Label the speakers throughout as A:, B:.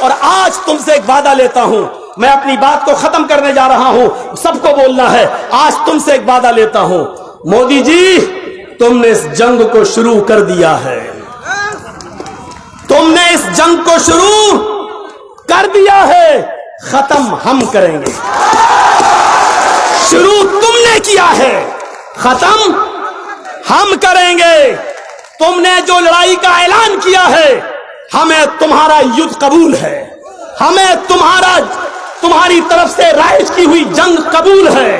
A: और आज तुमसे एक वादा लेता हूं, मैं अपनी बात को खत्म करने जा रहा हूं, सबको बोलना है। आज तुमसे एक वादा लेता हूं, मोदी जी तुमने इस जंग को शुरू कर दिया है, तुमने इस जंग को शुरू कर दिया है, खत्म हम करेंगे। शुरू तुमने किया है, खत्म हम करेंगे। तुमने जो लड़ाई का ऐलान किया है, हमें तुम्हारा युद्ध कबूल है, हमें तुम्हारी तरफ से राइज की हुई जंग कबूल है।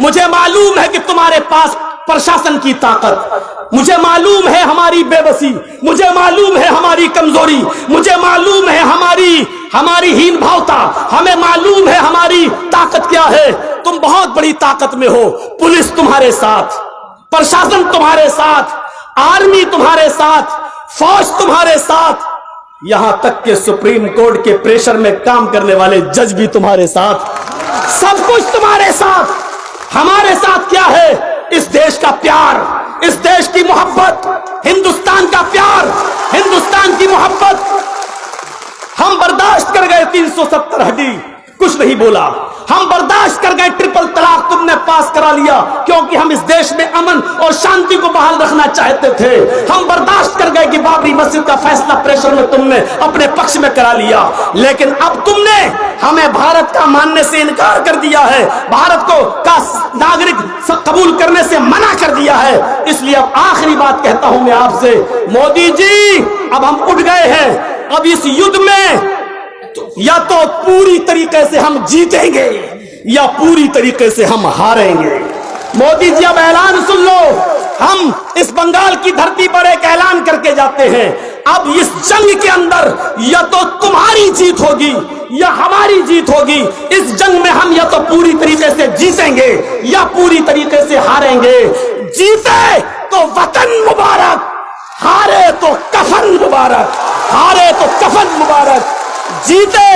A: मुझे मालूम है कि तुम्हारे पास प्रशासन की ताकत, मुझे मालूम है हमारी बेबसी, मुझे मालूम है हमारी कमजोरी, मुझे मालूम है हमारी हीन भावता, हमें मालूम है हमारी ताकत क्या है। तुम बहुत बड़ी ताकत में हो, पुलिस तुम्हारे साथ, प्रशासन तुम्हारे साथ, आर्मी तुम्हारे साथ, फौज तुम्हारे साथ, यहां तक के सुप्रीम कोर्ट के प्रेशर में काम करने वाले जज भी तुम्हारे साथ, सब कुछ तुम्हारे साथ। हमारे साथ क्या है? इस देश का प्यार, इस देश की मोहब्बत, हिंदुस्तान का प्यार, हिंदुस्तान की मोहब्बत। हम बर्दाश्त कर गए 370 हड्डी, कुछ नहीं बोला। हम बर्दाश्त कर गए ट्रिपल तलाक, तुमने पास करा लिया, क्योंकि हम इस देश में अमन और शांति को बहाल रखना चाहते थे। हम बर्दाश्त कर गए कि बाबरी मस्जिद का फैसला प्रेशर में तुमने अपने पक्ष में करा लिया, लेकिन अब तुमने हमें भारत का मानने से इनकार कर दिया है, भारत को का नागरिक कबूल करने से मना कर दिया है। इसलिए अब आखिरी बात कहता हूं मैं आपसे, मोदी जी अब हम उठ गए हैं। अब इस युद्ध में या तो पूरी तरीके से हम जीतेंगे या पूरी तरीके से हम हारेंगे। मोदी जी अब ऐलान सुन लो, हम इस बंगाल की धरती पर एक ऐलान करके जाते हैं, अब इस जंग के अंदर या तो तुम्हारी जीत होगी या हमारी जीत होगी। इस जंग में हम या तो पूरी तरीके से जीतेंगे या पूरी तरीके से हारेंगे। जीते तो वतन मुबारक, हारे तो कफन मुबारक, हारे तो कफन मुबारक। जीते